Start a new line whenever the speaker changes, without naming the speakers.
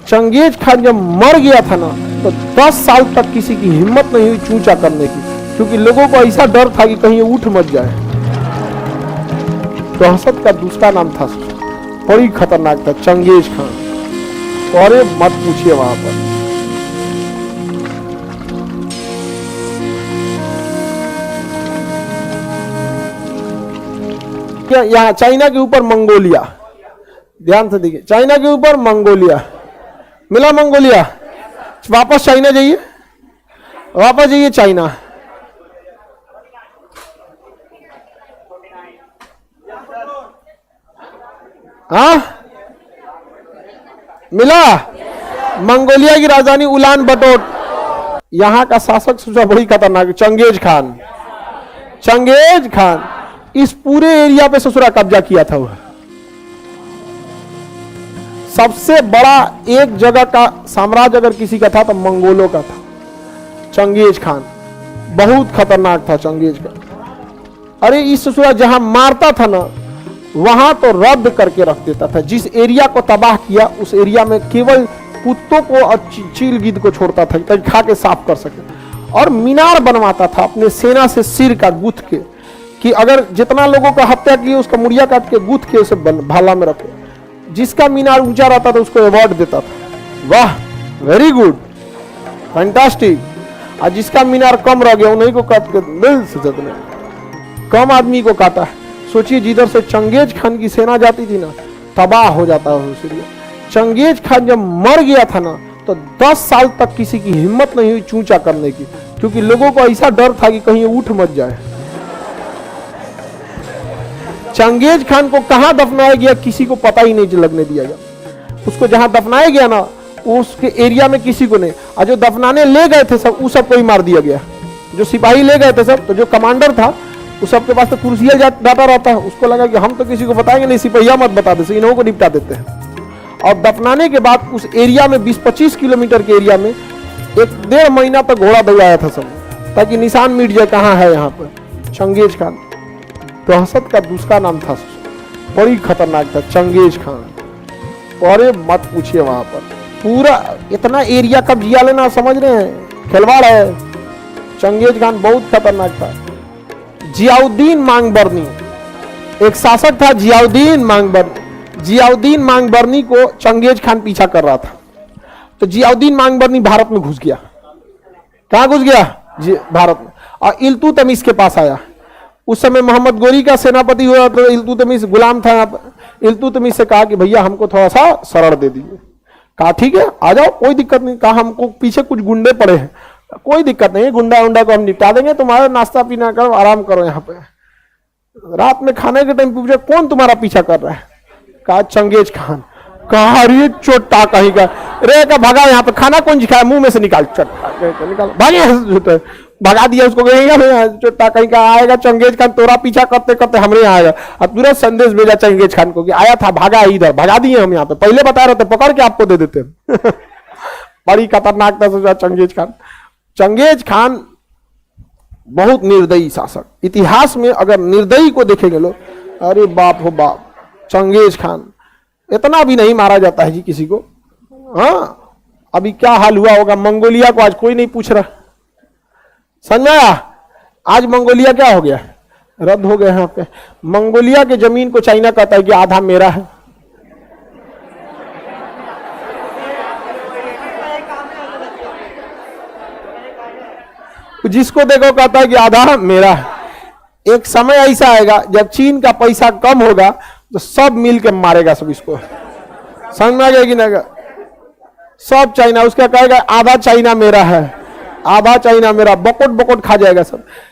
Genghis Khan जब मर गया था ना तो 10 साल तक किसी की हिम्मत नहीं हुई चूचा करने की, क्योंकि लोगों को ऐसा डर था कि कहीं उठ मत जाए। दहशत का दूसरा नाम था, बड़ी खतरनाक था चंगेज खान। और मत पूछिए वहां पर। क्या यहाँ चाइना के ऊपर मंगोलिया, ध्यान से देखिए, चाइना के ऊपर मंगोलिया मिला, मंगोलिया वापस चाइना जाइए, वापस जाइए चाइना। हाँ मिला, मंगोलिया की राजधानी उलान बटोर। यहां का शासक सोचा बड़ी खतरनाक, चंगेज खान। चंगेज खान इस पूरे एरिया पे ससुरा कब्जा किया था। वह सबसे बड़ा एक जगह का साम्राज्य अगर किसी का था तो मंगोलों का था। चंगेज खान बहुत खतरनाक था चंगेज खान। अरे इस ससुरा जहां मारता था ना वहां तो रद्द करके रख देता था। जिस एरिया को तबाह किया उस एरिया में केवल कुत्तों को और चील गिद्ध को छोड़ता था ताकि खा के साफ कर सके। और मीनार बनवाता था अपने सेना से सिर का गुथ के, कि अगर जितना लोगों का हत्या किए उसका मुड़िया काट के गुथ के उसे भाला में रखे। जिसका मीनार ऊंचा रहता था उसको अवार्ड देता था। वाह, वेरी गुड, फैंटास्टिक। और जिसका मीनार कम रह गया उन्हीं को काट के दिल से जतने, कम आदमी को काटा। सोचिए जिधर से चंगेज खान की सेना जाती थी ना तबाह हो जाता है उस एरिया। चंगेज खान जब मर गया था ना तो 10 साल तक किसी की हिम्मत नहीं हुई चूचा करने की, क्योंकि लोगों को ऐसा डर था कि कहीं उठ मत जाए। चंगेज खान को कहां दफनाया गया किसी को पता ही नहीं लगने दिया गया। उसको जहां दफनाया गया ना उसके एरिया में किसी को नहीं, और जो दफनाने ले गए थे सब उस सबको ही मार दिया गया। जो सिपाही ले गए थे सब, तो जो कमांडर था उस सबके पास तो कुर्सियां डाटा रहता है। उसको लगा कि हम तो किसी को बताएंगे नहीं, सिपाहिया मत बता दे, इन्हों को निपटा देते हैं। और दफनाने के बाद उस एरिया में 20-25 किलोमीटर के एरिया में 1-1.5 महीना तक घोड़ा दौड़ाया था सब, ताकि निशान मिट जाए कहां है यहाँ पर चंगेज खान। दहशत का दूसरा नाम था, बड़ी खतरनाक था चंगेज खान। और मत पूछिए वहां पर पूरा इतना एरिया कब जिया लेना, समझ रहे हैं, खिलवाड़ है। चंगेज खान बहुत खतरनाक था। जियाउद्दीन मांगबरनी एक शासक था, जियाउद्दीन मांगबरनी। जियाउद्दीन मांगबरनी को चंगेज खान पीछा कर रहा था, तो जियाउद्दीन मांगबरनी भारत में घुस गया। कहां घुस गया? भारत में। और इल्तुतमिश के पास आया। उस समय मोहम्मद गोरी का सेनापति हुआ, तो इल्तुतमिश गुलाम था यहाँ पर। इल्तुतमिश से कहा कि भैया हमको थोड़ा सा शरण दे दीजिए। कहा ठीक है आ जाओ, कोई दिक्कत नहीं। कहा हमको पीछे कुछ गुंडे पड़े हैं, कोई दिक्कत नहीं, गुंडा उंडा को हम निपटा देंगे, तुम्हारा नाश्ता पीना करो, आराम करो यहाँ पे। रात में खाने के टाइम पूछा कौन तुम्हारा पीछा कर रहा है? कहा चंगेज खान। कहा अरे चोटा कहीं का, रे का भगा यहाँ पे, खाना कौन सिखाया, मुंह में से निकाल, चट्टा निकाल, भागे, भगा दिया उसको। चोटा कहीं का आएगा चंगेज खान, तोरा पीछा करते करते हमरे यहाँ आएगा। अब तुरंत संदेश भेजा चंगेज खान को कि आया था, भागा इधर, भगा दिए हम यहाँ पे, पहले बता रहे थे, पकड़ के आपको दे देते। बड़ी खतरनाक था सोचा चंगेज खान। चंगेज खान बहुत निर्दयी शासक। इतिहास में अगर निर्दयी को देखेंगे लोग, अरे बाप हो बाप, चंगेज खान। इतना भी नहीं मारा जाता है जी किसी को। हाँ, अभी क्या हाल हुआ होगा मंगोलिया को, आज कोई नहीं पूछ रहा। समझ आया? आज मंगोलिया क्या हो गया? रद्द हो गया। यहाँ पे मंगोलिया के जमीन को चाइना कहता है कि आधा मेरा है। जिसको देखो कहता है कि आधा मेरा है। एक समय ऐसा आएगा जब चीन का पैसा कम होगा तो सब मिल के मारेगा सब इसको। समझ में आ गया कि नहीं? सब चाइना उसका कहेगा आधा चाइना मेरा है, आधा चाइना मेरा, बकोट बकोट खा जाएगा सब।